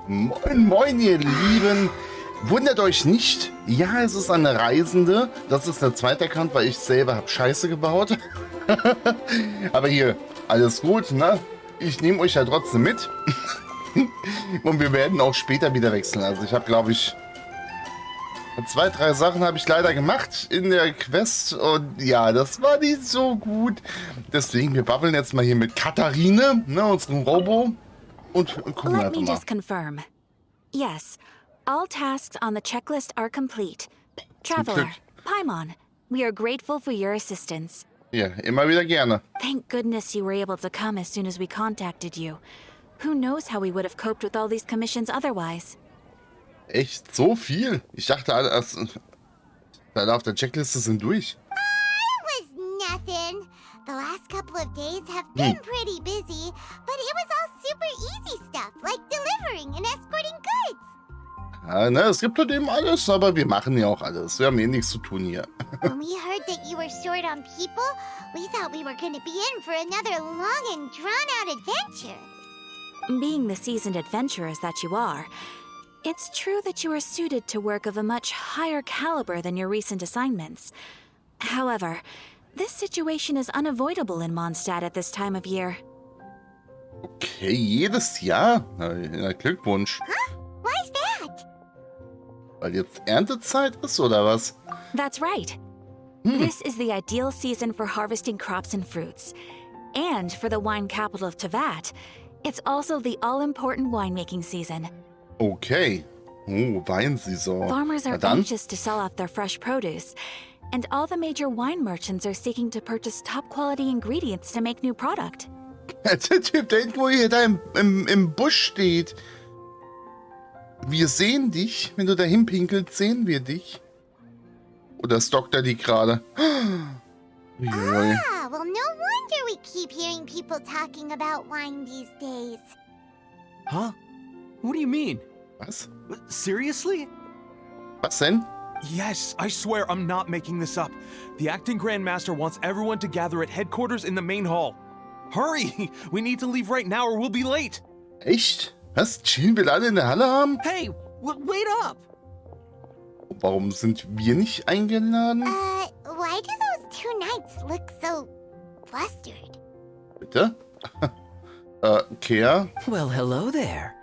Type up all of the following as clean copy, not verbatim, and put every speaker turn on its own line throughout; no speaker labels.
Moin, moin, ihr Lieben. Wundert euch nicht. Ja, es ist eine Reisende. Das ist der zweite Account, weil ich selber habe Scheiße gebaut. Aber hier, alles gut, ne? Ich nehme euch ja trotzdem mit. Und wir werden auch später wieder wechseln. Also ich habe, glaube ich, 2, 3 Sachen habe ich leider gemacht in der Quest. Und ja, das war nicht so gut. Deswegen, wir babbeln jetzt mal hier mit Katharine, ne, unserem Robo. Und gucken
Let
einfach
me
mal.
just confirm. Yes, all tasks on the checklist are complete. Traveler, Paimon, we are grateful for your assistance.
Ja, immer wieder gerne.
Thank goodness you were able to come as soon as we contacted you. Who knows how we would have coped with all these commissions otherwise?
Echt so viel? Ich dachte, alle auf der Checkliste sind durch.
It was nothing. The last couple of days have been pretty busy, but it was all super easy stuff, like delivering and escorting goods.
Ja, ne, es gibt halt eben alles, aber wir machen ja auch alles. Wir haben eh nichts zu tun hier.
When we heard that you were short on people, we thought we were going to be in for another long and drawn-out adventure.
Being the seasoned adventurers that you are, it's true that you are suited to work of a much higher caliber than your recent assignments. However, this situation is unavoidable in Mondstadt at this time of year.
Okay, jedes Jahr? Na, Glückwunsch.
Huh? Why's that?
Weil jetzt Erntezeit ist, oder was?
That's right. This is the ideal season for harvesting crops and fruits. And for the wine capital of Teyvat, it's also the all-important winemaking season.
Okay. Oh, Weinsaison.
Farmers
Na
are
dann.
anxious to sell off their fresh produce, and all the major wine merchants are seeking to purchase top-quality ingredients to make new product.
Der Typ, der irgendwo hier da im Busch steht. Wir sehen dich. Wenn du da hinpinkelst, sehen wir dich. Oder stockt er die gerade? Uiuiui.
Ah, well, no wonder we keep hearing people talking about wine these days.
Huh? What do you mean?
Was?
Seriously?
Was denn?
Yes, I swear I'm not making this up. The acting Grand Master wants everyone to gather at headquarters in the main hall. Hurry! We need to leave right now or we'll be late.
Echt? Was? Chillen wir alle in der Halle haben?
Hey, wait up!
Warum sind wir nicht eingeladen?
Why do those two knights look so flustered?
Bitte? Kea?
Well, hello there.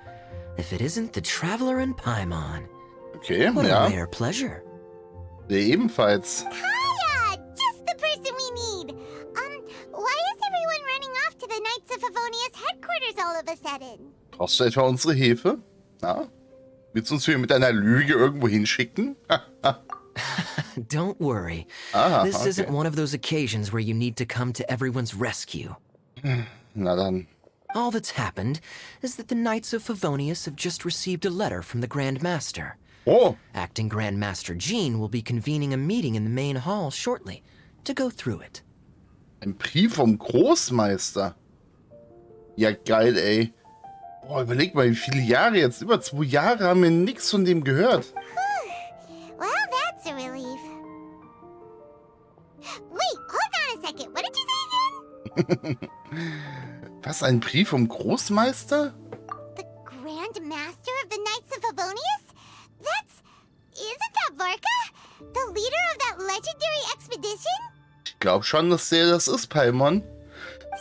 If it isn't the Traveler and Paimon.
Okay,
What a
ja.
rare pleasure.
Der ebenfalls.
Hiya! Just the person we need! Why is everyone running off to the Knights of Favonia's headquarters all of a sudden?
Brauchst du etwa unsere Hilfe? Na? Willst du uns hier mit einer Lüge irgendwo hinschicken?
Don't worry. This
okay.
isn't one of those occasions where you need to come to everyone's rescue.
Na dann.
All that's happened is that the Knights of Favonius have just received a letter from the Grand Master.
Oh,
Acting Grand Master Jean will be convening a meeting in the main hall shortly to go through it.
ein Brief vom Großmeister. Ja, geil, ey. Boah, überleg mal, wie viele Jahre jetzt. Über 2 Jahre haben wir nichts von dem gehört.
Well, that's a relief. Wait, hold on a second. What did you say again?
Was, ein Brief vom Großmeister?
The Grand Master of the Knights of Favonius? Isn't that Varka? The leader of that legendary expedition?
Ich glaube schon, dass der das ist, Paimon.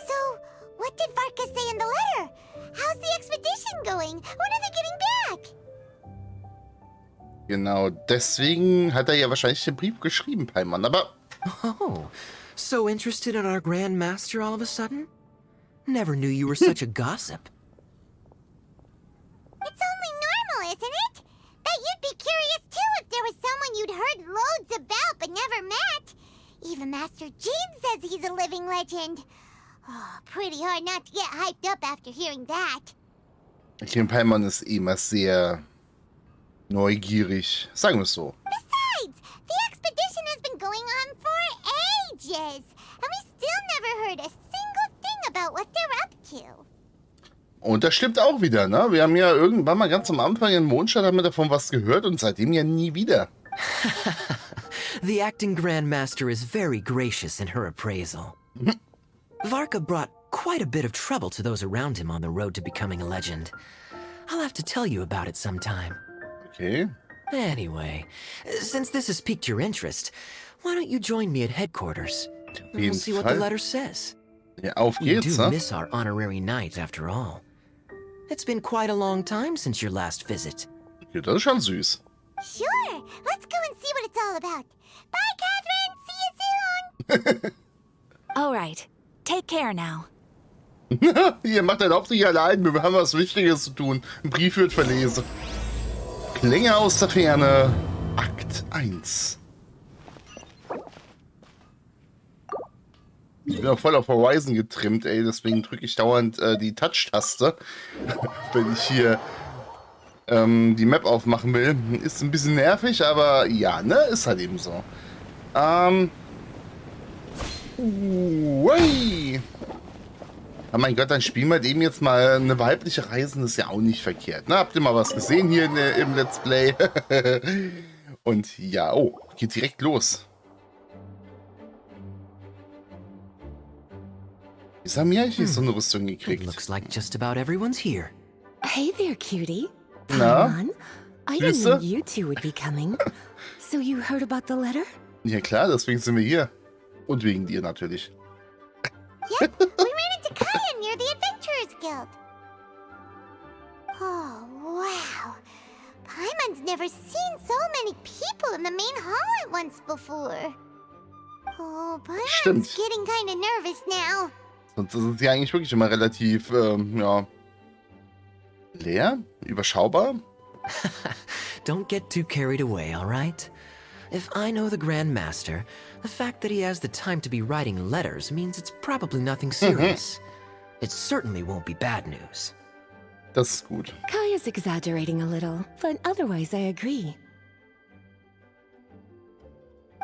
So, what did Varka say in the letter? How's the expedition going? When are they getting back?
Genau, deswegen hat er ja wahrscheinlich den Brief geschrieben, Paimon. Aber
Oh, so interested in our Grand Master all of a sudden? Never knew you were such a gossip.
It's only normal, isn't it? Bet you'd be curious too if there was someone you'd heard loads about but never met. Even Master Jean says he's a living legend. Oh, pretty hard not to get hyped up after hearing that.
okay, Paimon ist immer sehr neugierig. Sagen wir es so.
Besides, the expedition has been going on for ages, and we still never heard a single thing about what they're up to.
Und das stimmt auch wieder, ne? Wir haben ja irgendwann mal ganz am Anfang in Mondstadt haben wir davon was gehört und seitdem ja nie wieder.
The acting Grand Master is very gracious in her appraisal. Varka brought quite a bit of trouble to those around him on the road to becoming a legend. I'll have to tell you about it sometime.
Okay.
Anyway, since this has piqued your interest, why don't you join me at headquarters?
Auf
We'll
jeden
see what the
Fall.
letter says.
Ja, auf
We
geht's,
do
ne?
miss our honorary knight, after all. It's been quite a long time since your last visit.
Ja, das ist schon süß.
Sure, let's go and see what it's all about. Bye, Catherine. See you soon.
All right. Take care now.
Ihr macht den Aufsicht allein, wir haben was Wichtiges zu tun. Ein Brief wird verlesen. Klänge aus der Ferne, Akt 1. Ich bin auch voll auf Horizon getrimmt, ey, deswegen drücke ich dauernd die Touch-Taste, wenn ich hier die Map aufmachen will. Ist ein bisschen nervig, aber ja, ne, ist halt eben so. Ui. Oh mein Gott, dann spielen wir dem jetzt mal eine weibliche Reisende, ist ja auch nicht verkehrt. Ne? Habt ihr mal was gesehen hier im Let's Play? Und ja, oh, geht direkt los. Wieso haben wir eigentlich so eine Rüstung
It
gekriegt?
looks like just about everyone's here.
Hey there, cutie.
Na?
Paimon. I didn't
Süße?
know you two would be coming. So you heard about the letter?
Ja klar, deswegen sind wir hier. Und wegen dir natürlich.
Yep, we ran into Kaya near the Adventurers Guild. Oh, wow. Paimon's never seen so many people in the main hall at once before. Oh, Paimon's
Stimmt.
getting kind of nervous now.
Sonst ist es ja eigentlich wirklich immer relativ, ja, leer, überschaubar.
Don't get too carried away, all right? If I know the Grand Master, the fact that he has the time to be writing letters means it's probably nothing serious. It certainly won't be bad news.
Das ist gut.
Kaya's exaggerating a little, but otherwise I agree.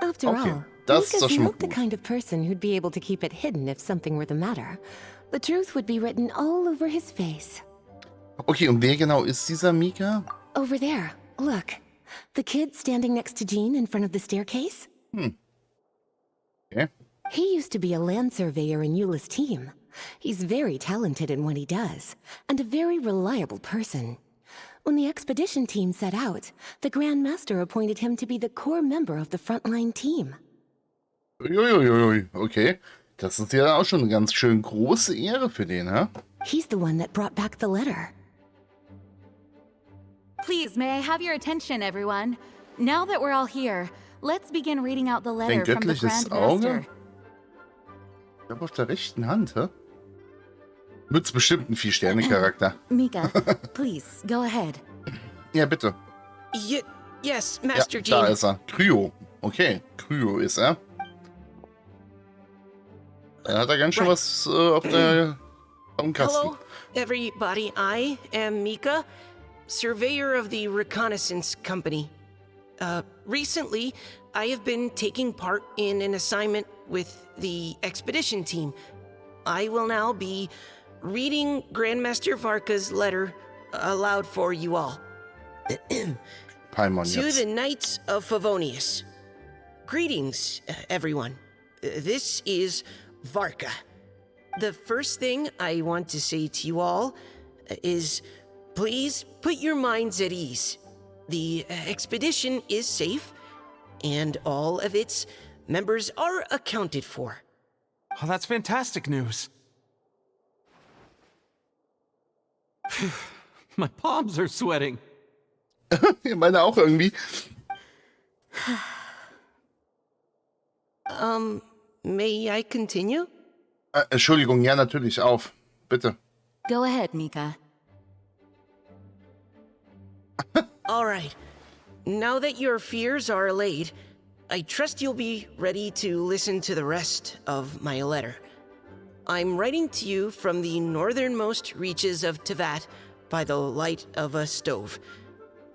After
Okay,
all,
das ist doch
Mika's
schon mal
not the
gut.
kind of person who'd be able to keep it hidden if something were the matter. The truth would be written all over his face.
Okay, und wer genau ist dieser Mika?
Over there, look. The kid standing next to Jean in front of the staircase?
Okay.
He used to be a land surveyor in Eula's team. He's very talented in what he does, and a very reliable person. When the expedition team set out, the Grand Master appointed him to be the core member of the frontline team.
Uiuiui, okay. Das ist ja auch schon eine ganz schön große Ehre für den, hä?
He's the one that brought back the letter.
Please, may I have your attention, everyone? Now that we're all here, let's begin reading out the letter
Ein
from the
göttliches
Grand
Auge?
Master.
Ich glaube auf der rechten Hand, hä? Wird's bestimmt ein 4-Sterne-Charakter.
Mika, please, go ahead.
Ja, bitte.
Yes,
Ja,
Master
da
Jean.
ist er. Kryo. Okay, Kryo ist er. Da hat er ganz schön
Right.
was auf dem Kasten.
Hello, everybody. I am Mika, surveyor of the Reconnaissance Company. Recently, I have been taking part in an assignment with the expedition team. I will now be reading Grandmaster Varka's letter aloud for you all.
Paimon
To
jetzt.
the Knights of Favonius. Greetings, everyone. This is Varka. The first thing I want to say to you all is please put your minds at ease. The expedition is safe, and all of its members are accounted for.
Oh, that's fantastic news. My palms are sweating.
Ich meine auch irgendwie.
May I continue?
Entschuldigung, ja, natürlich, auf. Bitte.
Go ahead, Mika.
All right. Now that your fears are allayed, I trust you'll be ready to listen to the rest of my letter. I'm writing to you from the northernmost reaches of Teyvat by the light of a stove.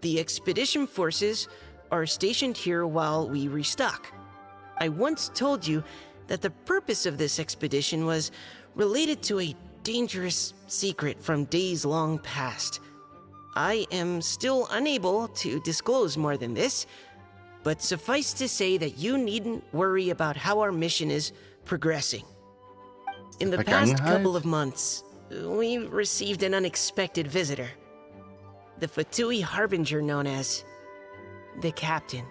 The expedition forces are stationed here while we restock. I once told you that the purpose of this expedition was related to a dangerous secret from days long past. I am still unable to disclose more than this, but suffice to say that you needn't worry about how our mission is progressing. In the past
Vergangenheit?
couple of months, we received an unexpected visitor. the Fatui Harbinger known as the Captain.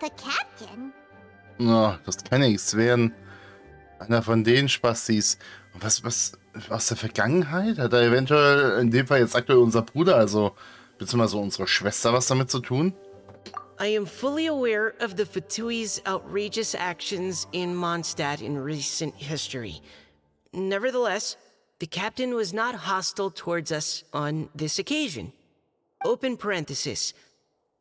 The Captain?
Na, das kann ja nichts werden. Einer von den Spastis. Und was aus der Vergangenheit? Hat er eventuell, in dem Fall jetzt aktuell unser Bruder, also beziehungsweise unsere Schwester, was damit zu tun?
I am fully aware of the Fatui's outrageous actions in Mondstadt in recent history. Nevertheless, the Captain was not hostile towards us on this occasion. Open parenthesis.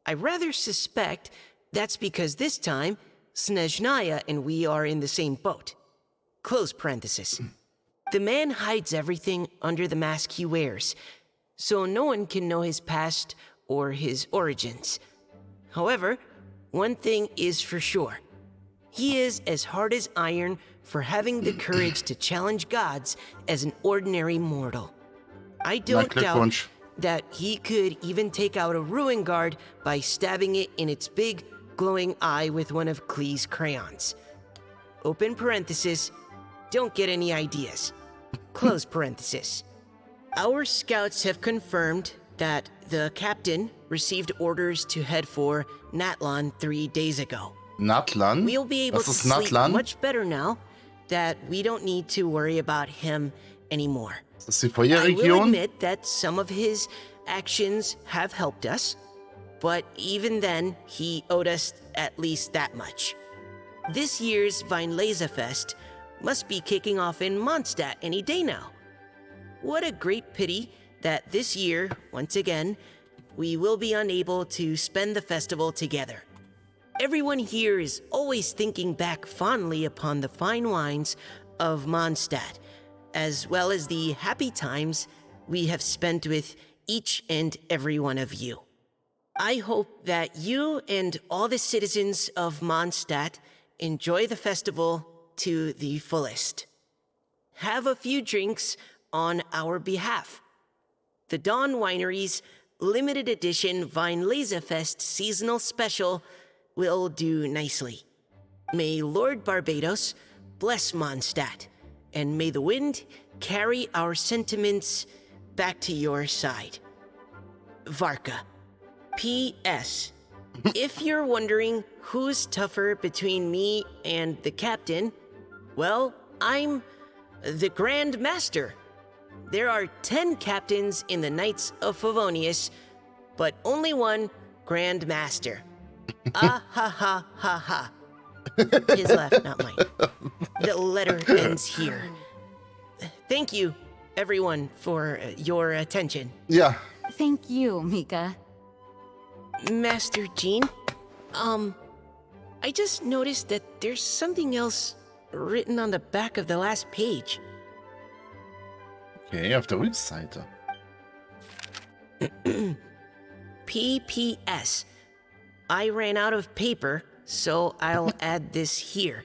I rather suspect that's because this time, Snezhnaya and we are in the same boat. Close parenthesis. The man hides everything under the mask he wears, so no one can know his past or his origins. However, one thing is for sure. He is as hard as iron for having the courage to challenge gods as an ordinary mortal. I don't doubt that he could even take out a ruin guard by stabbing it in its big, glowing eye with one of Klee's crayons. Open parenthesis, don't get any ideas. Close parenthesis. Our scouts have confirmed that the Captain received orders to head for Natlan 3 days ago.
Natlan?
We'll be able to sleep much better now that we don't need to worry about him anymore.
Ist das die
I will
Feuerregion?
admit that some of his actions have helped us, but even then, he owed us at least that much. This year's Weinlesefest must be kicking off in Mondstadt any day now. What a great pity that this year, once again, we will be unable to spend the festival together. Everyone here is always thinking back fondly upon the fine wines of Mondstadt, as well as the happy times we have spent with each and every one of you. I hope that you and all the citizens of Mondstadt enjoy the festival to the fullest. Have a few drinks on our behalf. The Dawn Winery's limited edition Weinlesefest seasonal special will do nicely. May Lord Barbados bless Mondstadt, and may the wind carry our sentiments back to your side. Varka. P.S. If you're wondering who's tougher between me and the Captain, well, I'm the Grand Master. There are 10 captains in the Knights of Favonius, but only one Grand Master. Ah ha ha ha ha. His laugh, not mine. The letter ends here. Thank you, everyone, for your attention.
Ja.
Thank you, Mika.
Master Jean, I just noticed that there's something else written on the back of the last page.
Okay, auf der Rückseite.
PPS. I ran out of paper, so I'll add this here.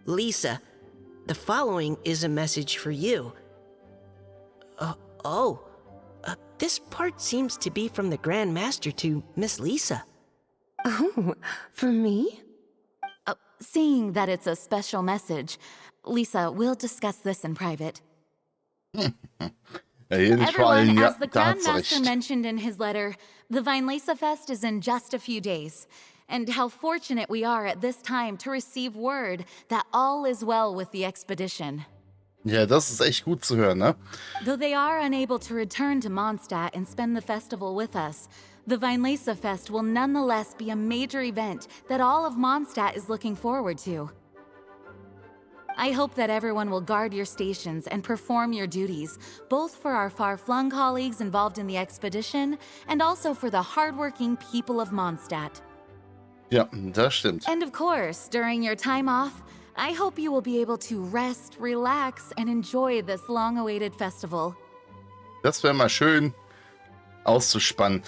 Lisa, the following is a message for you. This part seems to be from the Grand Master to Miss Lisa.
Oh, for me?
Seeing that it's a special message, Lisa, we'll discuss this in private.
Ja, jedenfalls,
Everyone,
ja,
as the
da hat sie
Grandmaster
recht.
mentioned in his letter, the Weinlesefest is in just a few days. And how fortunate we are at this time to receive word that all is well with the expedition.
Ja, das ist echt gut zu hören, ne?
Though they are unable to return to Mondstadt and spend the festival with us, the Weinlesefest will nonetheless be a major event that all of Mondstadt is looking forward to. I hope that everyone will guard your stations and perform your duties, both for our far-flung colleagues involved in the expedition and also for the hardworking people of Mondstadt.
Ja, das stimmt.
And of course, during your time off, I hope you will be able to rest, relax, and enjoy this long-awaited festival.
Das wäre mal schön auszuspannen.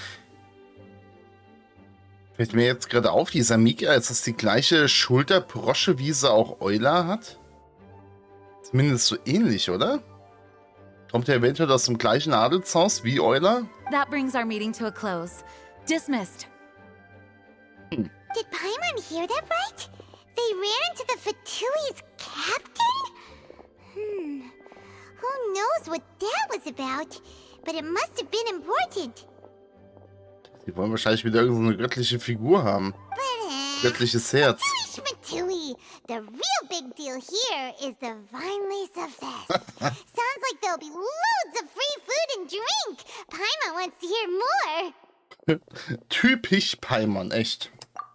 Fällt mir jetzt gerade auf, dieser Mika, ist das die gleiche Schulterbrosche, wie sie auch Euler hat? Zumindest so ähnlich, oder? Kommt er eventuell aus dem gleichen Adelshaus wie Euler?
That brings our meeting to a close. Dismissed.
Did Paimon hear that right? They ran into the Fatui's captain? Who knows what that was about? but it must have been important.
Die wollen wahrscheinlich wieder irgendeine göttliche Figur haben. Göttliches Herz.
Matui, the real big deal here is the Weinlese Fest. Sounds like there'll be loads of free food and drink. Paimon wants to hear more.
Typisch Paimon, echt.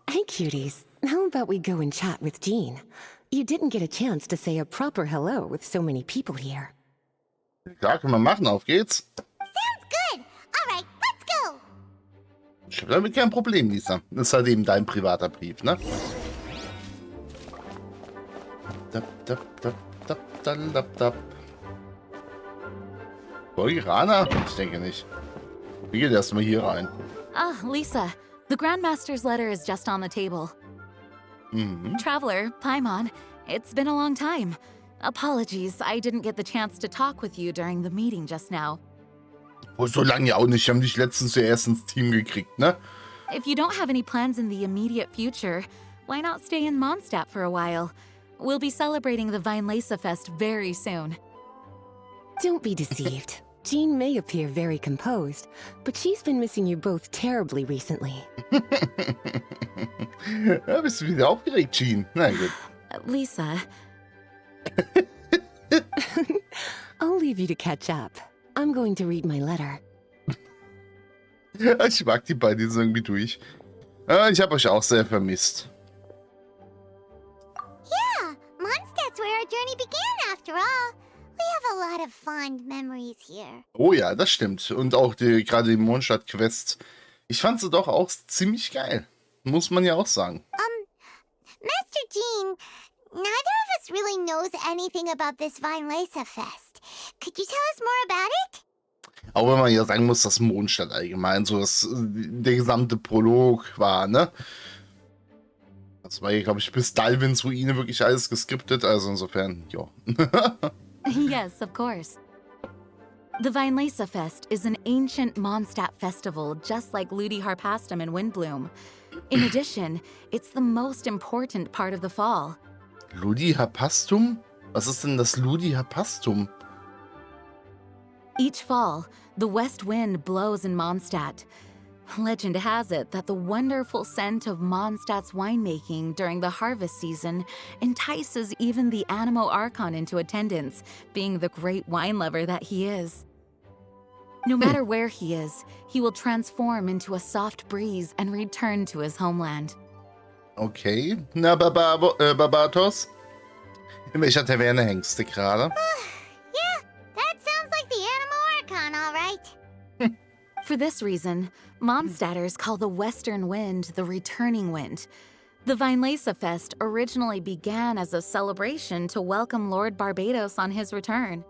Hey, cuties. How about we go and chat with Jean? You didn't get a chance to say a proper hello with so many people here.
Klar, können wir machen. Auf geht's.
Sounds good. All right, let's go.
Ich habe damit kein Problem, Lisa. Das ist halt eben dein privater Brief, ne? Rana? Ich denke nicht. Wie geht erstmal hier rein?
Ah, Lisa. The Grandmaster's letter is just on the table. Traveler, Paimon, it's been a long time. Apologies, I didn't get the chance to talk with you during the meeting just now.
Oh, so lange ja auch nicht. Ich habe dich letztens zuerst ins Team gekriegt, ne?
If you don't have any plans in the immediate future, why not stay in Mondstadt for a while? We'll be celebrating the Weinlese Fest very soon.
Don't be deceived. Jean may appear very composed, but she's been missing you both terribly recently.
Ja, bist du wieder aufgeregt, Jean? Na gut.
Lisa.
I'll leave you to catch up. I'm going to read my letter.
Ich mag die beiden jetzt irgendwie durch. Ich habe euch auch sehr vermisst.
Yeah, Mondstadt's where our journey began after all. We have a lot of fond memories here.
Oh ja, das stimmt. Und auch gerade die Mondstadt-Quest. Ich fand sie doch auch ziemlich geil. Muss man ja auch sagen.
Master Jean, neither of us really knows anything about this Weinlese Fest. Could you tell us more about it?
Auch wenn man ja sagen muss, dass Mondstadt allgemein so der gesamte Prolog war, ne? Das war hier, glaube ich, bis Dalwins Ruine wirklich alles geskriptet. Also insofern, ja.
Yes, of course. The Weinlese Fest is an ancient Mondstadt festival, just like Ludi Harpastum in Windbloom. In addition, it's the most important part of the fall.
Ludi Harpastum? Was ist denn das Ludi Harpastum?
Each fall, the west wind blows in Mondstadt. Legend has it that the wonderful scent of Mondstadt's winemaking during the harvest season entices even the Animo Archon into attendance, being the great wine lover that he is. No matter where he is, he will transform into a soft breeze and return to his homeland.
Okay. Na, Barbatos? In welcher Taverne hängst du gerade?
Yeah, that sounds like the Animo Archon, all right.
For this reason, Mondstadters call the western wind the returning wind. The Weinlese Fest originally began as a celebration to welcome Lord Barbados on his return.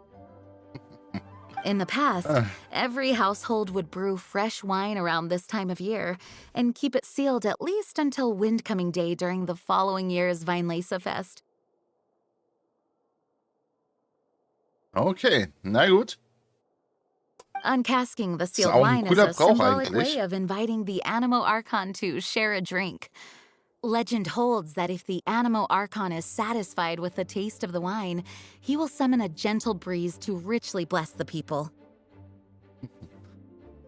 In the past, every household would brew fresh wine around this time of year and keep it sealed at least until Windcoming Day during the following year's Weinlese Fest.
Okay, na gut.
Uncasking the sealed
auch ein
wine is
cooler
a
Brauch
symbolic
eigentlich.
way of inviting the Animo Archon to share a drink. Legend holds that if the Animo Archon is satisfied with the taste of the wine, he will summon a gentle breeze to richly bless the people.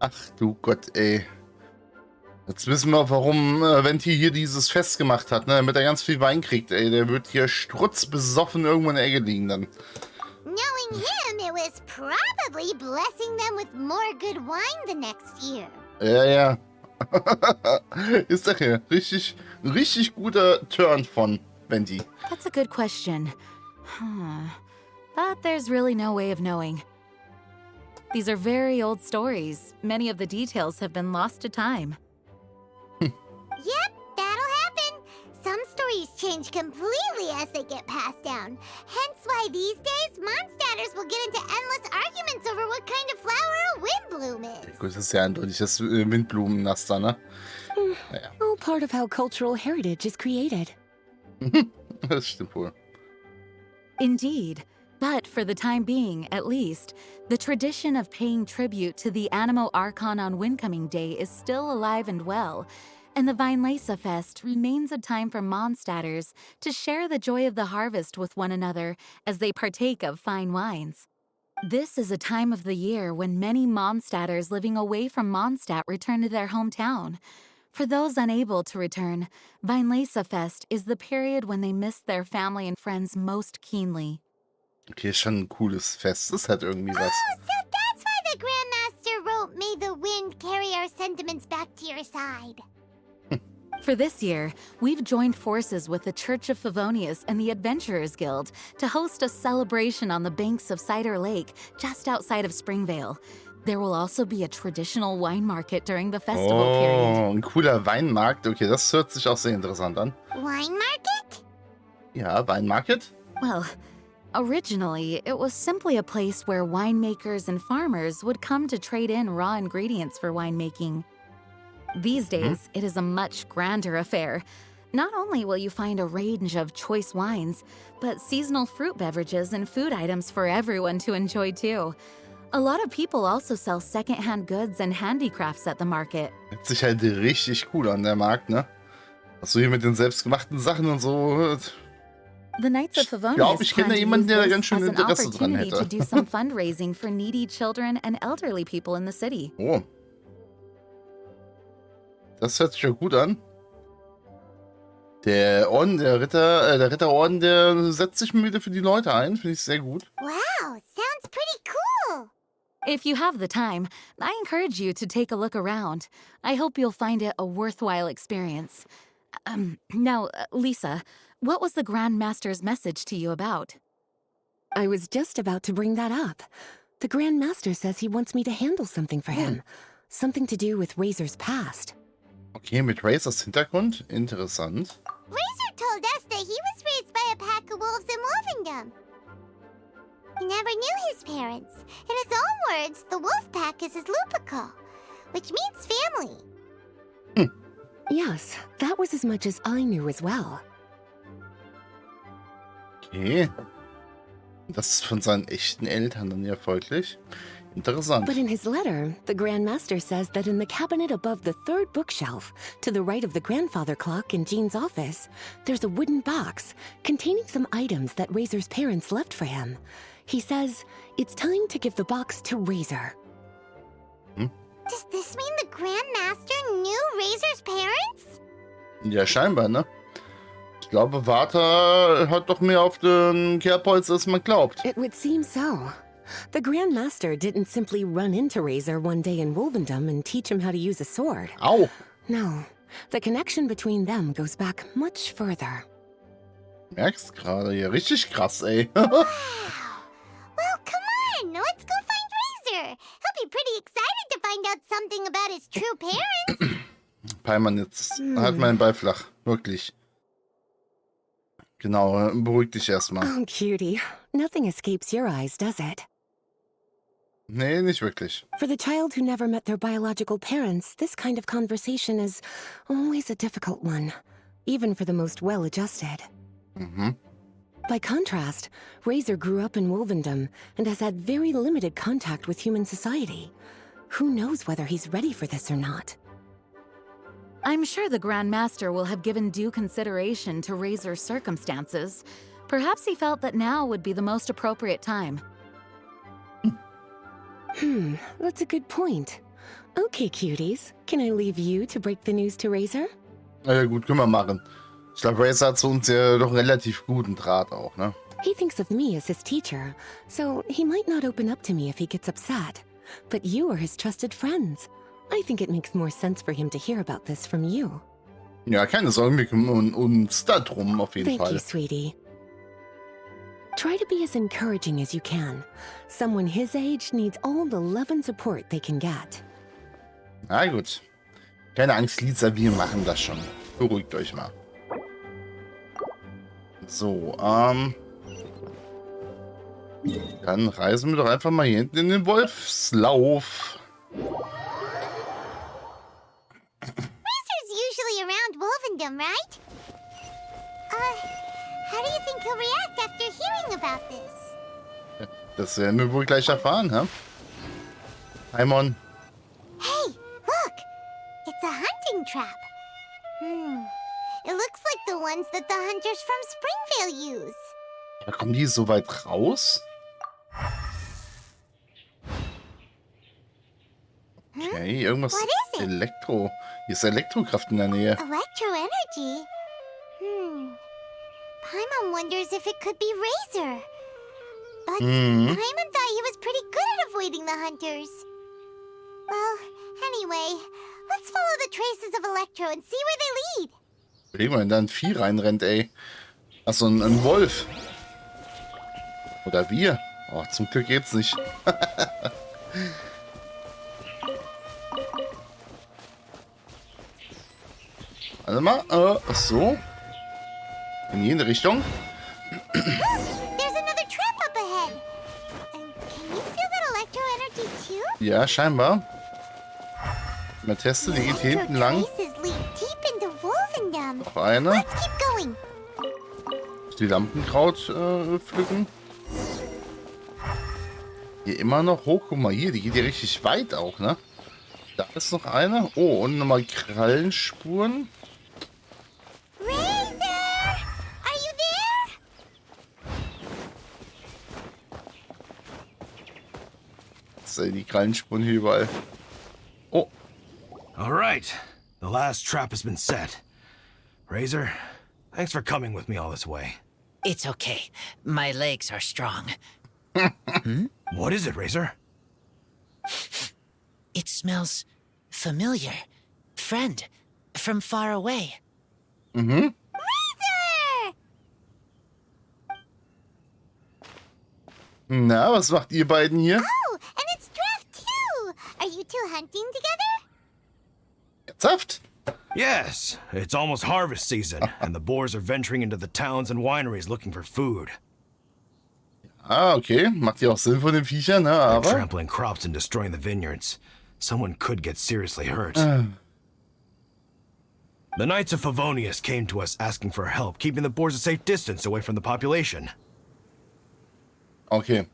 Ach du Gott, ey. Jetzt wissen wir, warum Venti hier dieses Fest gemacht hat, ne? Damit er ganz viel Wein kriegt, ey. Der wird hier sturzbesoffen irgendwo in der Ecke liegen dann.
Knowing him, it was probably blessing them with more good wine the next year.
Ja, ja. Ist doch hier richtig guter Turn von Venti.
That's a good question. But there's really no way of knowing. These are very old stories. Many of the details have been lost to time.
Yep, that'll happen. Some stories change completely as they get passed down. Hence why these days, Mondstadters will get into endless arguments over what kind of flower a windbloom is.
Gut, das ist ja eindeutig das Windblumennaster, ne? Naja.
All part of how cultural heritage is created.
Das stimmt wohl.
Indeed. But for the time being, at least, the tradition of paying tribute to the Animo Archon on Windcoming Day is still alive and well, and the Weinlese Fest remains a time for Mondstadters to share the joy of the harvest with one another as they partake of fine wines. This is a time of the year when many Mondstadters living away from Mondstadt return to their hometown. For those unable to return, Fest is the period when they miss their family and friends most keenly.
Okay, schon ein cooles Fest. Das hat irgendwie was.
Oh, so that's why the Grandmaster wrote, "May the wind carry our sentiments back to your side."
For this year, we've joined forces with the Church of Favonius and the Adventurers Guild to host a celebration on the banks of Cider Lake, just outside of Springvale. There will also be a traditional wine market during the festival period.
Oh, ein cooler Weinmarkt. Okay, das hört sich auch sehr interessant an.
Wine market?
Ja, Weinmarket?
Well, originally, it was simply a place where winemakers and farmers would come to trade in raw ingredients for winemaking. These days, it is a much grander affair. Not only will you find a range of choice wines, but seasonal fruit beverages and food items for everyone to enjoy too. A lot of people also sell secondhand goods and handicrafts at the market.
Hört sich halt richtig cool an, der Markt, ne? Also hier mit den selbstgemachten Sachen und so.
The Knights of
Ich
Favonius
glaube, ich kenne
plan to
jemanden, der da
use
ganz
this
schön
as an
Interesse dran
opportunity to
hätte.
do some fundraising for needy children and elderly people in the city.
Oh. Das hört sich ja gut an. Der Orden, der Ritterorden, der setzt sich mal wieder für die Leute ein. Finde ich sehr gut.
Wow, sounds pretty cool.
If you have the time, I encourage you to take a look around. I hope you'll find it a worthwhile experience. Now, Lisa, what was the Grand Master's message to you about?
I was just about to bring that up. The Grand Master says he wants me to handle something for him. Something to do with Razor's past.
Okay, mit Razors Hintergrund. Interessant.
Razor told us that he was raised by a pack of wolves in Wolvendom. He never knew his parents. In his own words, the wolf pack is his lupical, which means family.
Yes, that was as much as I knew as well.
Okay. Das ist von seinen echten Eltern dann ja folglich. Interessant.
But in his letter, the Grand Master says that in the cabinet above the third bookshelf, to the right of the grandfather clock in Jean's office, there's a wooden box containing some items that Razor's parents left for him. He says it's time to give the box to Razor.
Does this mean the Grand Master knew Razor's parents?
Ja, scheinbar, ne? Ich glaube, Vater hat doch mehr auf den Kerbholz, als man glaubt.
It would seem so. The Grand Master didn't simply run into Razor one day in Wolvendom and teach him how to use a sword.
Au!
No, the connection between them goes back much further.
Merkst gerade hier. Richtig krass, ey.
Wow. Well, come on, let's go find Razor. He'll be pretty excited to find out something about his true parents.
Paimon, jetzt halt meinen Ball flach. Wirklich. Genau, beruhig dich erstmal.
Oh, cutie. Nothing escapes your eyes, does it?
Nee, nicht wirklich.
For the child who never met their biological parents, this kind of conversation is always a difficult one, even for the most well-adjusted. By contrast, Razor grew up in Wolvendom and has had very limited contact with human society. Who knows whether he's ready for this or not?
I'm sure the Grand Master will have given due consideration to Razor's circumstances. Perhaps he felt that now would be the most appropriate time.
That's a good point. Okay, cuties. Can I leave you to break the news to Razor?
Na ja, gut, können wir machen. Ich glaube, Razor hat zu uns ja doch einen relativ guten Draht auch, ne?
He thinks of me as his teacher, so he might not open up to me if he gets upset. But you are his trusted friends. I think it makes more sense for him to hear about this from you.
Ja, keine Sorge, wir kümmern uns da drum auf jeden
Thank
Fall.
you, sweetie. Try to be as encouraging as you can. Someone his age needs all the love and support they can get.
Na gut. Keine Angst, Lisa, wir machen das schon. Beruhigt euch mal. So, dann reisen wir doch einfach mal hier hinten in den Wolfslauf.
Razor's usually around Wolvendom, right? How do you think he'll react after hearing about this?
Das werden wir wohl gleich erfahren, hä? Paimon.
Hey, look! It's a hunting trap. It looks like the ones that the hunters from Springvale use.
Da kommen die so weit raus? Okay, irgendwas
What is it?
Elektro. Hier ist Elektrokraft in der Nähe.
Electro energy? Paimon wonders if it could be Razor. But Paimon thought he was pretty good at avoiding the hunters. Well, anyway, let's follow the traces of Electro and see where they lead.
Überleg mal, wenn da ein Vieh reinrennt, ey. Achso, ein Wolf. Oder wir. Oh, zum Glück geht's nicht. Warte mal. So. In jede Richtung.
Look, there's another trap up ahead. And can you feel that Electro energy too?
Ja, scheinbar. Mal teste, die geht hier hinten lang.
Traces lead deep into Wolvendom.
Noch eine.
Let's keep going.
Die Lampenkraut pflücken. Hier immer noch hoch. Guck mal hier, die geht hier richtig weit auch, ne? Da ist noch eine. Oh, und nochmal Krallenspuren.
Razor! Are you there?
Das, die Krallenspuren hier überall. Oh.
All right. The last trap has been set. Razor, thanks for coming with me all this way.
It's okay. My legs are strong.
What is it, Razor?
It smells familiar. Friend, from far away.
Razor!
Na, was macht ihr beiden hier?
Oh, and it's Draft too. Are you two hunting together?
Ernsthaft?
Yes, it's almost harvest season, and the boars are venturing into the towns and wineries looking for food.
Ah, okay. Macht ja auch Sinn von den Viechern, ne?
They're
Aber...
trampling crops and destroying the vineyards. Someone could get seriously hurt. The Knights of Favonius came to us asking for help, keeping the boars a safe distance away from the population.
Okay.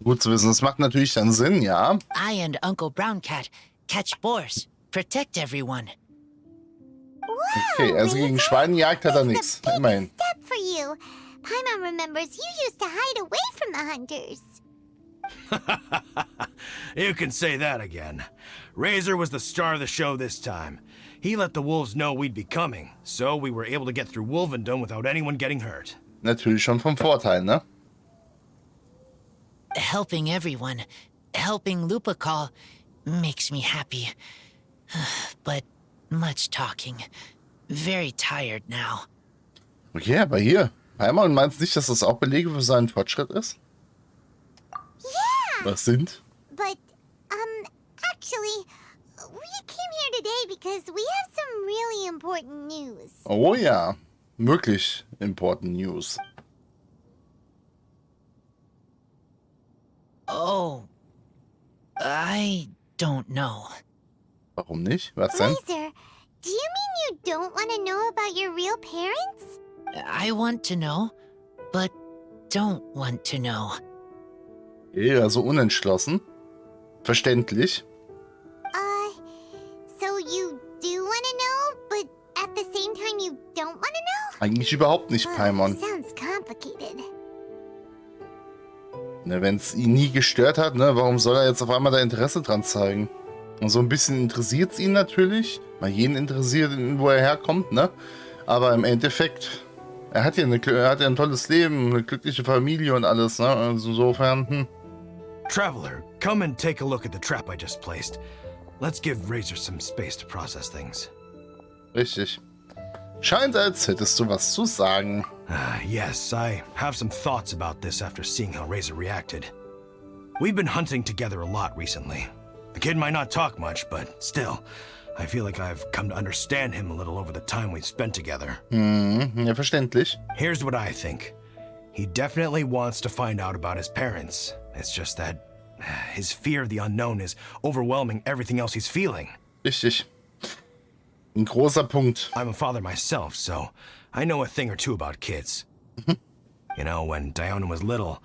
Gut zu wissen. Das macht natürlich dann Sinn, ja.
I and Uncle Brown Cat catch boars, protect everyone.
Okay, also gegen Schweinejagd hat er nichts. Immerhin.
Step for you. Paimon remembers you used to hide away from the hunters.
You can say that again. Razor was the star of the show this time. He let the wolves know we'd be coming, so we were able to get through Wolvendom without anyone getting hurt.
Natürlich schon vom Vorteil, ne?
Helping everyone, helping Lupercal makes me happy. But much talking. Very tired now.
Okay, aber hier. Paimon, meinst nicht, dass das auch Belege für seinen Fortschritt ist?
Yeah!
Was sind?
But, actually, we came here today because we have some really important news.
Oh ja. Möglich important News.
Oh, I don't know.
Warum nicht? Was denn?
Razor, do you mean you don't want to know about your real parents?
I want to know, but don't want to know.
Okay, also unentschlossen. Verständlich.
So you do want to know, but at the same time you don't want to know?
Eigentlich überhaupt nicht, Paimon.
Sounds complicated.
Ne, wenn es ihn nie gestört hat, ne, warum soll er jetzt auf einmal da Interesse dran zeigen? Und so ein bisschen interessiert es ihn natürlich. Mal jeden interessiert, wo er herkommt, ne? Aber im Endeffekt, er hat ja ein tolles Leben, eine glückliche Familie und alles, ne? Also insofern,
Traveler, come and take a look at the trap I just placed. Let's give Razor some space to process things.
Richtig. Scheint, als hättest du was zu sagen.
Yes, I have some thoughts about this after seeing how Razor reacted. We've been hunting together a lot recently. The kid might not talk much, but still, I feel like I've come to understand him a little over the time we've spent together.
Ja, verständlich.
Here's what I think. He definitely wants to find out about his parents. It's just that his fear of the unknown is overwhelming everything else he's feeling.
Richtig. Ein großer Punkt.
I'm a father myself, so I know a thing or two about kids. You know, when Diona was little,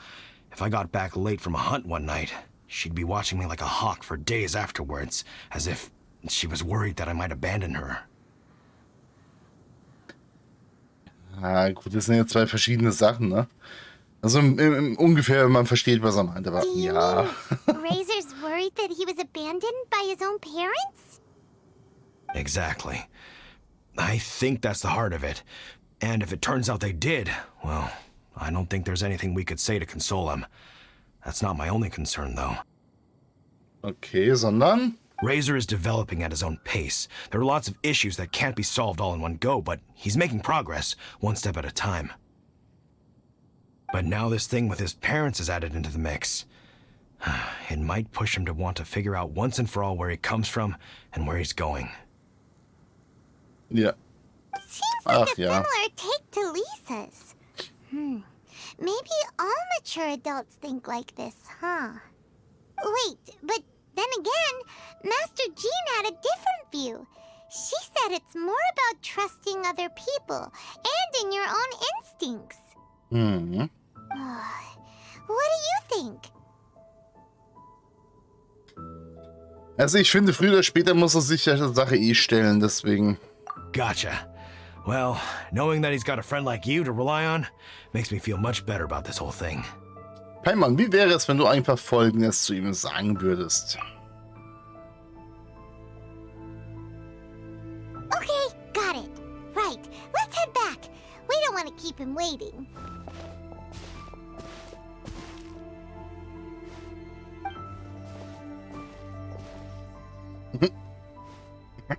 if I got back late from a hunt one night, she'd be watching me like a hawk for days afterwards, as if she was worried that I might abandon her.
Ah, gut, das sind jetzt zwei verschiedene Sachen, ne? Also ungefähr, man versteht, was er meint, aber
Do you
ja.
mean Razor's worried worried that he was abandoned by his own parents?
Exactly. I think that's the heart of it. And if it turns out they did, well, I don't think there's anything we could say to console him. That's not my only concern, though.
Okay, sondern?
Razor is developing at his own pace. There are lots of issues that can't be solved all in one go, but he's making progress, one step at a time. But now this thing with his parents is added into the mix. It might push him to want to figure out once and for all where he comes from and where he's going.
Ja.
Seems like
Ach,
a
ja.
similar take to Lisa's. Maybe all mature adults think like this, huh? Wait, but then again, Master Jean had a different view. She said it's more about trusting other people and in your own instincts.
Mhm.
What do you think?
Also ich finde, früher oder später muss er sich der Sache eh stellen, deswegen.
Gotcha. Well, knowing that he's got a friend like you to rely on makes me feel much better about this whole thing.
Paimon, wie wäre es, wenn du einfach Folgendes zu ihm sagen würdest?
Okay, got it. Right, let's head back. We don't want to keep him waiting.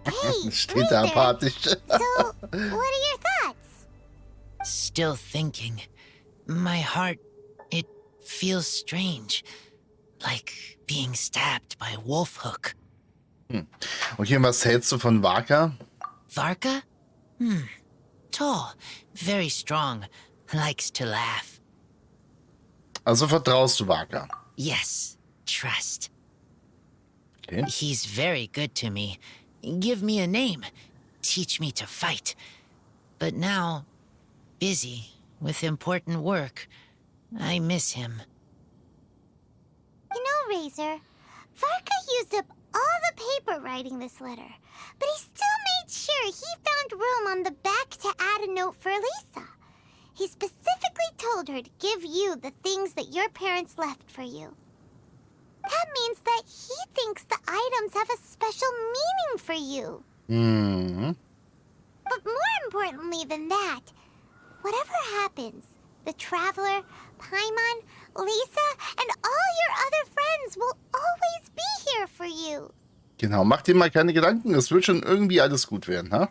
Hey,
Steht da
Razor.
apathisch.
So, what are your thoughts?
Still thinking. My heart, it feels strange. Like being stabbed by a wolf hook.
Okay, was hältst du von Waka?
Varka? Tall, very strong, likes to laugh.
Also vertraust du Waka?
Yes, trust.
Okay.
He's very good to me. Give me a name. Teach me to fight. But now, busy with important work, I miss him.
You know, Razor, Varka used up all the paper writing this letter, but he still made sure he found room on the back to add a note for Lisa. He specifically told her to give you the things that your parents left for you. That means that he thinks the items have a special meaning for you. But more importantly than that, whatever happens, the Traveler, Paimon, Lisa, and all your other friends will always be here for you.
Genau, mach dir mal keine Gedanken, es wird schon irgendwie alles gut werden, ha?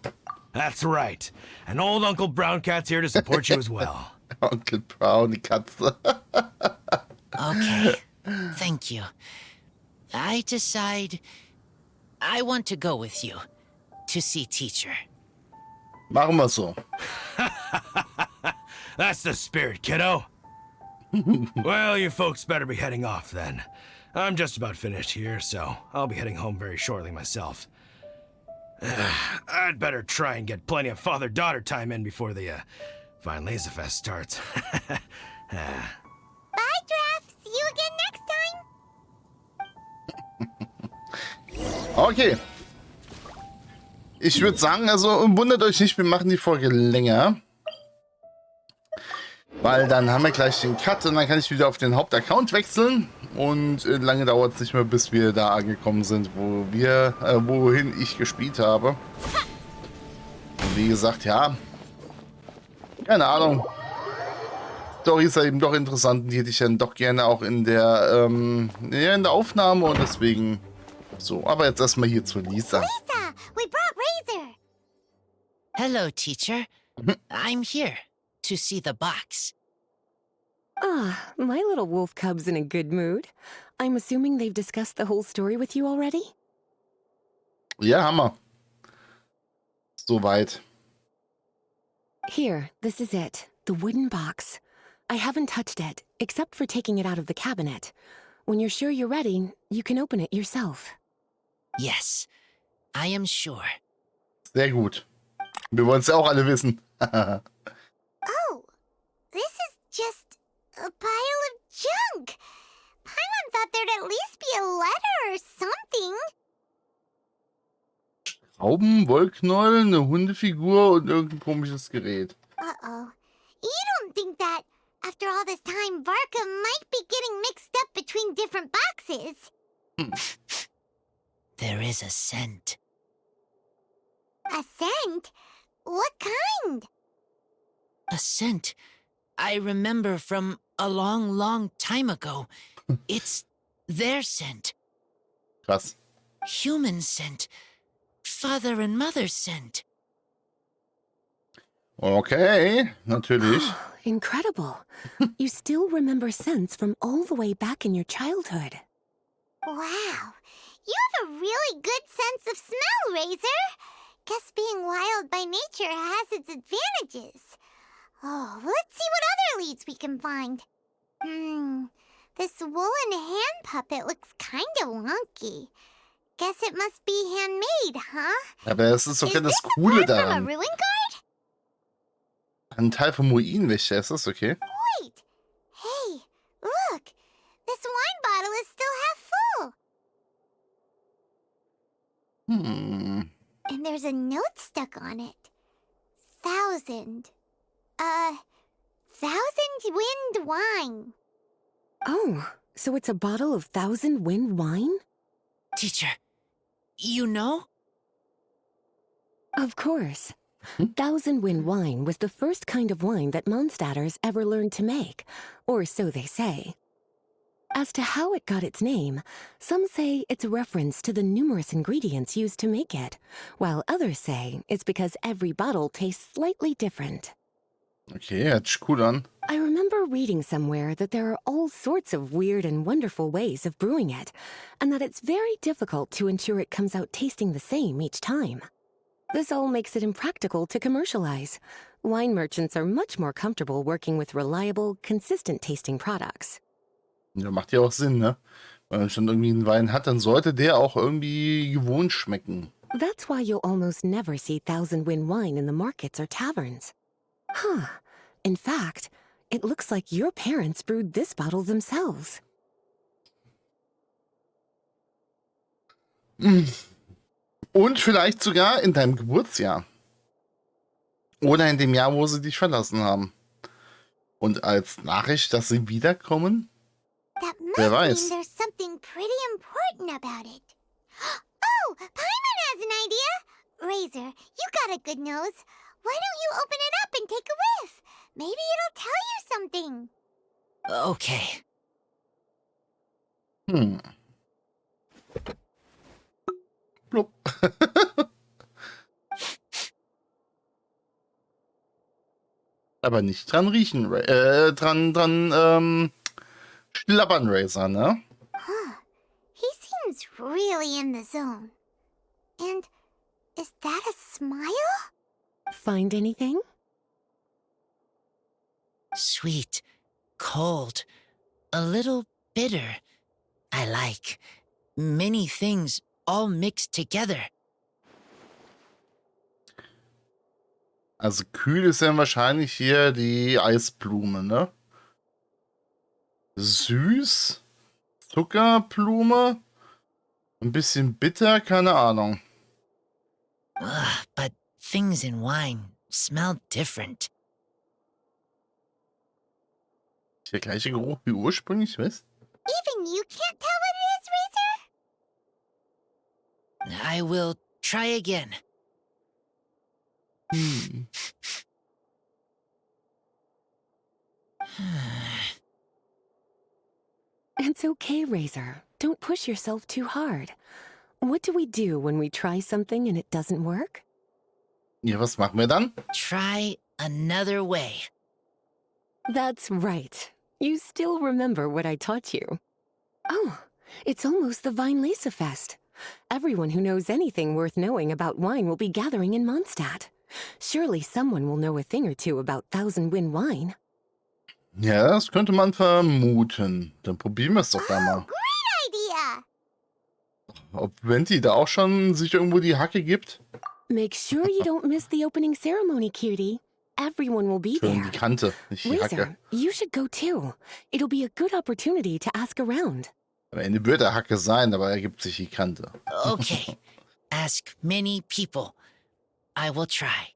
That's right. And old Uncle Brown Cat's here to support you as well.
Onkel Brown, die Katze.
Okay, thank you. I decide I want to go with you to see teacher.
Machen wir so.
That's the spirit, kiddo. Well, you folks better be heading off then. I'm just about finished here, so I'll be heading home very shortly myself. I'd better try and get plenty of father-daughter time in before the Fine Laser Fest starts.
Bye, Draft. See you again next time.
Okay. Ich würde sagen, also wundert euch nicht, wir machen die Folge länger. Weil dann haben wir gleich den Cut und dann kann ich wieder auf den Hauptaccount wechseln. Und lange dauert es nicht mehr, bis wir da angekommen sind, wohin ich gespielt habe. Und wie gesagt, ja. Keine Ahnung. Story ist ja eben doch interessant. Die hätte ich dann doch gerne auch in der Aufnahme und deswegen so. Aber jetzt erstmal hier zu Lisa.
Lisa, we brought Razor.
Hello, teacher. I'm here to see the box.
Ah, my little wolf cub's in a good mood. I'm assuming they've discussed the whole story with you already?
Ja, Hammer. Soweit.
Here, this is it. The wooden box. I haven't touched it, except for taking it out of the cabinet. When you're sure you're ready, you can open it yourself.
Yes, I am sure.
Sehr gut. Wir wollen es ja auch alle wissen.
Oh, this is just a pile of junk. Paimon thought there'd at least be a letter or something.
Schrauben, Wollknäuel, eine Hundefigur und irgendein komisches Gerät.
Uh-oh. You don't think that, after all this time, Varka might be getting mixed up between different boxes?
There is a scent.
A scent? What kind?
A scent I remember from a long, long time ago. It's their scent.
Krass.
Human scent. Father and mother scent.
Okay, natürlich.
Incredible. You still remember scents from all the way back in your childhood.
Wow. You have a really good sense of smell, Razor. Guess being wild by nature has its advantages. Oh, let's see what other leads we can find. This woolen hand puppet looks kind of wonky. Guess it must be handmade, huh?
Aber das ist okay,
Is
das
this a
Coole
part from a
daran.
ruin guard?
Ein Teil vom Ruinenwächter, ist das okay?
Wait. Hey, look. This wine bottle is still half full. And there's a note stuck on it. 1,000. 1,000 wind wine.
Oh, so it's a bottle of 1,000 wind wine?
Teacher, you know?
Of course. 1,000 wind wine was the first kind of wine that Mondstadters ever learned to make, or so they say. As to how it got its name, some say it's a reference to the numerous ingredients used to make it, while others say it's because every bottle tastes slightly different.
Okay, hört sich cool an.
I remember reading somewhere that there are all sorts of weird and wonderful ways of brewing it, and that it's very difficult to ensure it comes out tasting the same each time. This all makes it impractical to commercialize. Wine merchants are much more comfortable working with reliable, consistent tasting products.
Ja, macht ja auch Sinn, ne? Wenn man schon irgendwie einen Wein hat, dann sollte der auch irgendwie gewohnt schmecken.
That's why you'll almost never see 1,000 wind wine in the markets or taverns. Huh. In fact, it looks like your parents brewed this bottle themselves.
Und vielleicht sogar in deinem Geburtsjahr. Oder in dem Jahr, wo sie dich verlassen haben. Und als Nachricht, dass sie wiederkommen?
That
Wer
must
weiß.
mean there's something pretty important about it. Oh, Paimon has an idea. Razor, you got a good nose. Why don't you open it up and take a whiff? Maybe it'll tell you something.
Okay.
Blub. Aber nicht dran riechen, dran schlabbern, Razor, ne?
Huh. He seems really in the zone. And is that a smile?
Find anything?
Sweet, cold, a little bitter. I like. Many things all mixed together.
Also kühl ist ja wahrscheinlich hier die Eisblume, ne? Süß, Zuckerblume, ein bisschen bitter, keine Ahnung.
Ugh, but things in wine smell different.
Der gleiche Geruch wie ursprünglich, was?
Even you can't tell what it is, Razor?
I will try again.
It's okay, Razor. Don't push yourself too hard. What do we do when we try something and it doesn't work?
Ja, was machen wir dann?
Try another way.
That's right. You still remember what I taught you. Oh, it's almost the Weinlese Fest. Everyone who knows anything worth knowing about wine will be gathering in Mondstadt. Surely someone will know a thing or two about 1,000 Wind wine.
Ja, das könnte man vermuten. Dann probieren wir es doch da mal.
Great idea!
Ob Venti da auch schon sich irgendwo die Hacke gibt?
Make sure you don't miss the opening ceremony, cutie. Everyone will be
Schön
there.
die Kante, nicht die Hacke.
Razor, you should go too. It'll be a good opportunity to ask around.
Am Ende wird er Hacke sein, aber er gibt sich die Kante.
Okay. Ask many people. I will try.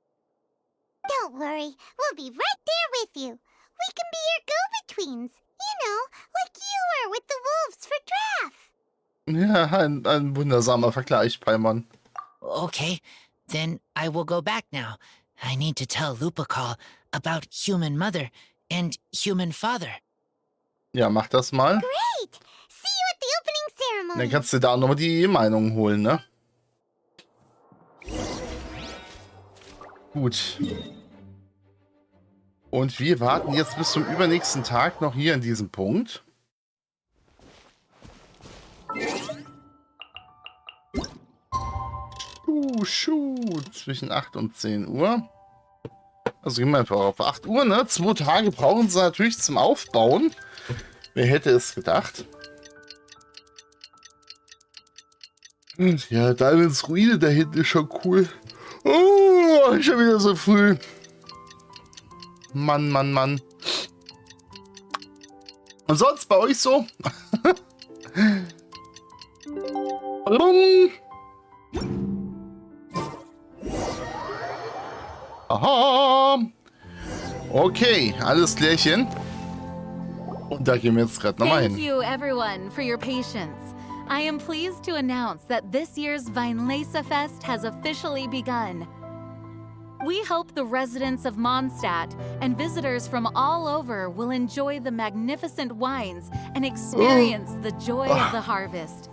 Don't worry, we'll be right there with you. We can be your go-betweens. You know, like you were with the wolves for Draff.
Ja, ein wundersamer Vergleich, Paimon.
Okay, then I will go back now. I need to tell Lupacall about human mother and human father.
Ja, mach das mal.
Great! See you at the opening ceremony.
Dann kannst du da nochmal die Meinungen holen, ne? Gut. Und wir warten jetzt bis zum übernächsten Tag noch hier an diesem Punkt. Zwischen 8 und 10 Uhr. Also gehen wir einfach auf 8 Uhr, ne? 2 Tage brauchen sie natürlich zum Aufbauen. Wer hätte es gedacht? Ja, Diamonds Ruine da hinten ist schon cool. Oh, schon wieder so früh. Mann, Mann, Mann. Und sonst bei euch so? Aha. Okay, alles klärchen. Und da gehen wir jetzt gerade nochmal hin.
Thank you, everyone, for your patience. I am pleased to announce that this year's Fest has officially begun. We hope the residents of Mondstadt and visitors from all over will enjoy the magnificent wines and experience the joy of the harvest.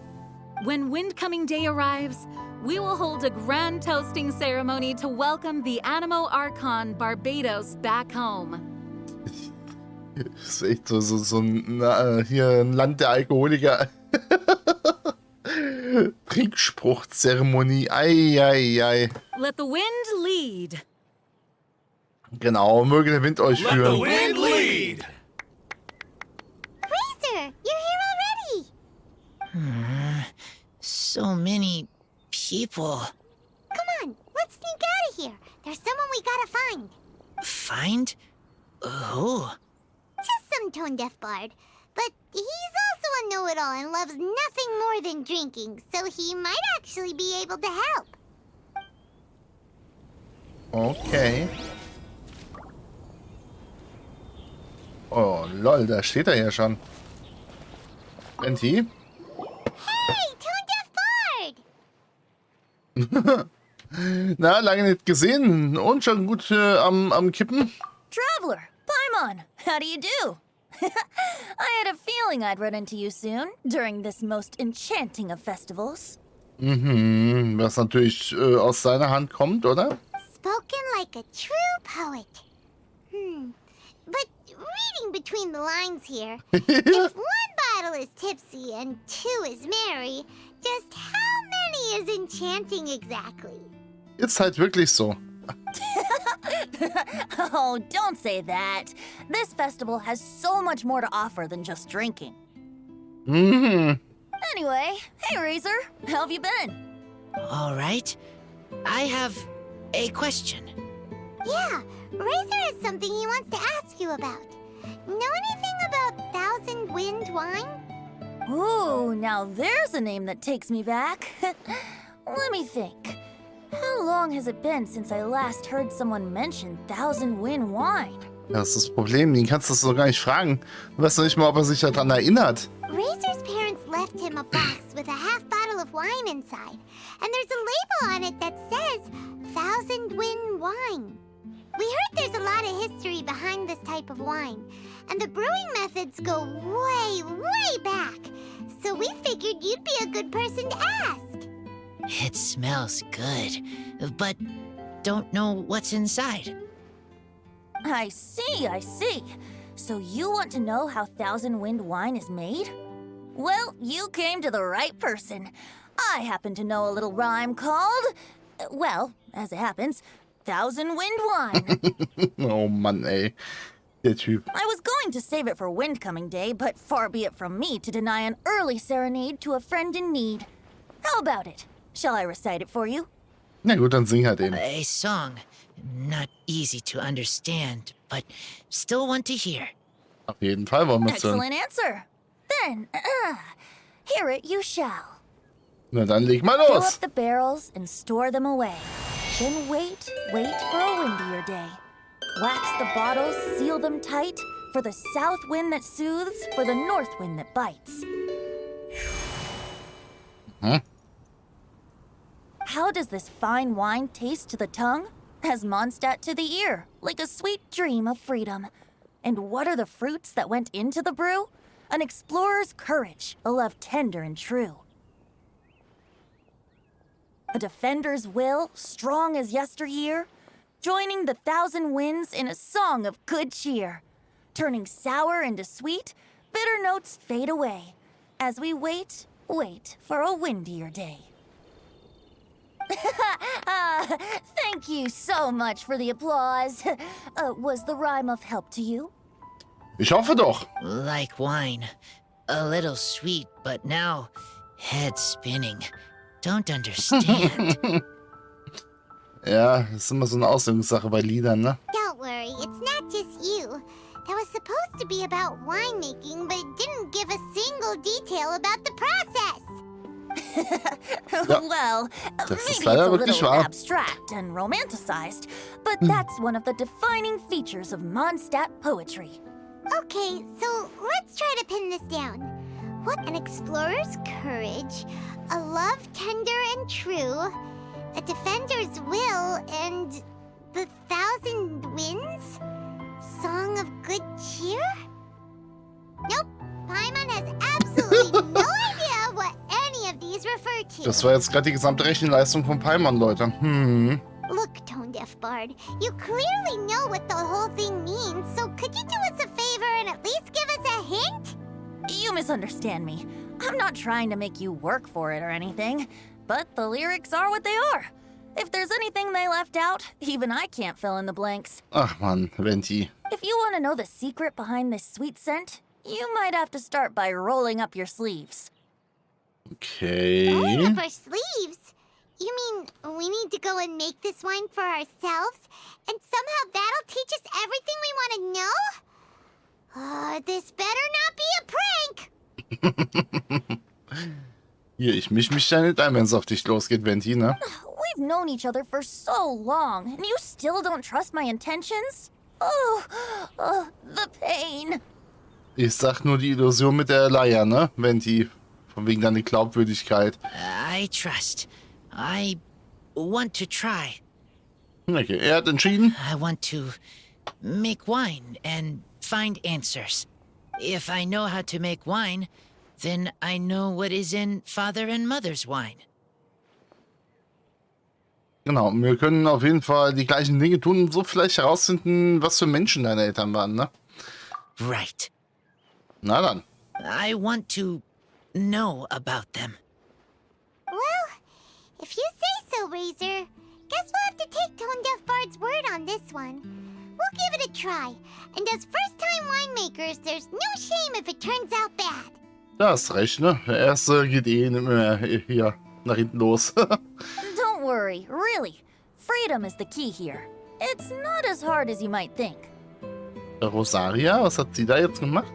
When Windcoming Day arrives, we will hold a grand toasting ceremony to welcome the Animo Archon Barbados back home.
Das ist echt so ein, hier ein Land der Alkoholiker. Trinkspruchzeremonie. Ei.
Let the wind lead.
Genau, möge der Wind euch führen.
Wind lead!
Razor, you're here already.
So many people.
Come on, let's sneak out of here. There's someone we gotta find.
Find? Who?
Just some tone-deaf bard. But he's also a know-it-all and loves nothing more than drinking, so he might actually be able to help.
Okay. Oh, lol, da steht er ja schon. Enti?
Hey, tone-deaf bard!
Na, lange nicht gesehen. Und schon gut am Kippen?
Traveler, Paimon, how do you do? I had a feeling I'd run into you soon, during this most enchanting of festivals.
Mhm, was natürlich aus seiner Hand kommt, oder?
Spoken like a true poet. But reading between the lines here, if one bottle is tipsy and 2 is merry, just how many is enchanting exactly?
Ist halt wirklich so.
Oh, don't say that. This festival has so much more to offer than just drinking.
Mhm.
Anyway, hey Razor, how have you been?
All right. I have a question.
Yeah, Razor has something he wants to ask you about. Know anything about Thousand Wind wine?
Ooh, now there's a name that takes me back. Let me think. How long has it been since I last heard someone mention Thousand Wind wine?
Das ist das Problem, den kannst du so gar nicht fragen. Du weißt doch nicht mal, ob er sich daran erinnert.
Razor's parents left him a box with a half bottle of wine inside, and there's a label on it that says Thousand Wind wine. We heard there's a lot of history behind this type of wine, and the brewing methods go way, way back. So we figured you'd be a good person to ask.
It smells good, but don't know what's inside.
I see. So you want to know how Thousand Wind wine is made? Well, you came to the right person. I happen to know a little rhyme called, well, as it happens, Thousand Wind wine.
Oh Mann, ey. Der Typ.
I was going to save it for Windcoming Day, but far be it from me to deny an early serenade to a friend in need. How about it? Shall I recite it for you?
Na gut, dann sing halt eben.
A song. Not easy to understand, but still want to hear.
Auf jeden Fall wollen wir es hören.
Excellent answer. Then, hear it you shall.
Na dann leg mal
Fill
los.
up the barrels and store them away. Then wait for a windier day. Wax the bottles, seal them tight, for the south wind that soothes, for the north wind that bites. How does this fine wine taste to the tongue? As Mondstadt to the ear, like a sweet dream of freedom. And what are the fruits that went into the brew? An explorer's courage, a love tender and true. A defender's will, strong as yesteryear, joining the thousand winds in a song of good cheer. Turning sour into sweet, bitter notes fade away, as we wait for a windier day. Thank you so much for the applause. Was the rhyme of help to you?
Ich hoffe doch.
Like wine. A little sweet, but now head spinning. Don't understand.
Ja, das ist immer so eine Auslegungssache bei Liedern, ne?
Don't worry, it's not just you. That was supposed to be about winemaking, but it didn't give a single detail about the process.
Ja,
Well,
das
maybe
ist
it's
leider
a
wirklich
little
wahr.
abstract and romanticized, but that's one of the defining features of Mondstadt poetry.
Okay, so let's try to pin this down. What an explorer's courage, a love tender and true, a defender's will, and the thousand winds? Song of good cheer? Nope, Paimon has absolutely no idea what any of these refer to.
Das war jetzt gerade die gesamte Rechenleistung von Paimon, Leute.
Look, Tone-Deaf Bard, you clearly know what the whole thing means, so could you do us a favor and at least give us a hint?
You misunderstand me. I'm not trying to make you work for it or anything, but the lyrics are what they are. If there's anything they left out, even I can't fill in the blanks.
Ach man, Venti.
If you want to know the secret behind this sweet scent, you might have to start by rolling up your sleeves.
Okay.
Rolling up our sleeves? You mean we need to go and make this wine for ourselves? And somehow that'll teach us everything we want to know? This better not be a prank!
Hier, ich misch mich da nicht ein, wenn es auf dich losgeht, Venti, ne?
We've known each other for so long, and you still don't trust my intentions? Oh, the pain.
Ich sag nur die Illusion mit der Leier, ne? Venti. Von wegen deiner Glaubwürdigkeit.
I trust. I want to try.
Okay, er hat entschieden.
I want to make wine and find answers. If I know how to make wine, then I know what is in father and mother's wine.
Genau, wir können auf jeden Fall die gleichen Dinge tun und so vielleicht herausfinden, was für Menschen deine Eltern waren, ne?
Right.
Na dann.
I want to know about them.
Well, if you say so, Razor, guess we'll have to take Tone-Deaf Bard's word on this one. We'll give it a try, and as first-time winemakers, there's no shame if it turns out bad.
Da hast recht, ne? Der erste geht eh nicht mehr hier nach hinten los.
Don't worry, really. Freedom is the key here. It's not as hard as you might think.
Rosaria, was hat sie da jetzt gemacht?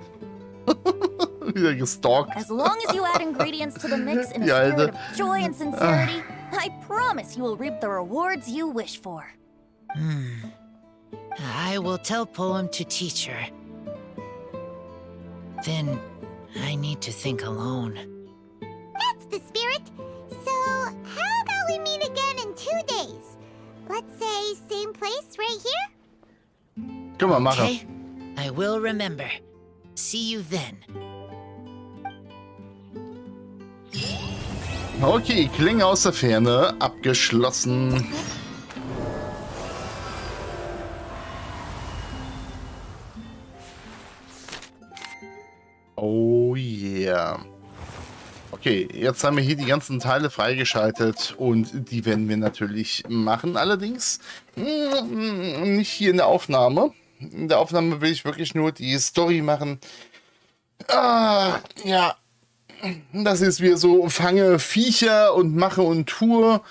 Wieder gestalkt.
As long as you add ingredients to the mix in a
Ja,
spirit of joy and sincerity, I promise you will reap the rewards you wish for.
I will tell Poem to teach her. Then I need to think alone.
That's the spirit. So, how about we meet again in 2 days? Let's say same place right here?
Können wir machen.
Okay? I will remember. See you then.
Okay, Klänge aus der Ferne, abgeschlossen. Oh yeah. Okay, jetzt haben wir hier die ganzen Teile freigeschaltet und die werden wir natürlich machen. Allerdings nicht hier in der Aufnahme. In der Aufnahme will ich wirklich nur die Story machen. Ja, das ist wieder so, fange Viecher und mache und tue.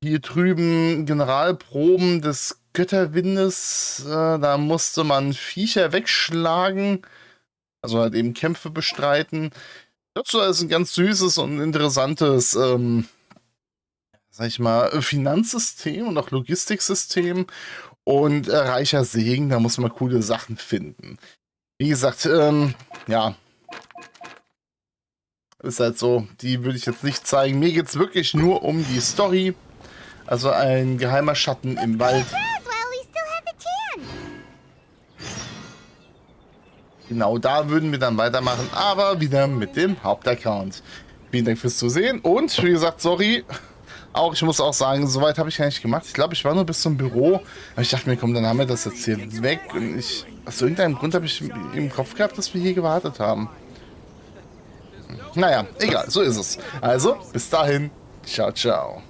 Hier drüben Generalproben des Götterwindes. Da musste man Viecher wegschlagen. Also halt eben Kämpfe bestreiten. Das ist ein ganz süßes und interessantes, sag ich mal, Finanzsystem und auch Logistiksystem. Und reicher Segen, da muss man coole Sachen finden. Wie gesagt, ja. Ist halt so, die würde ich jetzt nicht zeigen. Mir geht es wirklich nur um die Story. Also ein geheimer Schatten im Wald. Genau, da würden wir dann weitermachen, aber wieder mit dem Hauptaccount. Vielen Dank fürs Zusehen und wie gesagt, sorry. Auch, ich muss auch sagen, soweit habe ich ja nicht gemacht. Ich glaube, ich war nur bis zum Büro. Aber ich dachte mir, komm, dann haben wir das jetzt hier weg. Und aus irgendeinem Grund habe ich im Kopf gehabt, dass wir hier gewartet haben. Naja, egal, so ist es. Also, bis dahin. Ciao, ciao.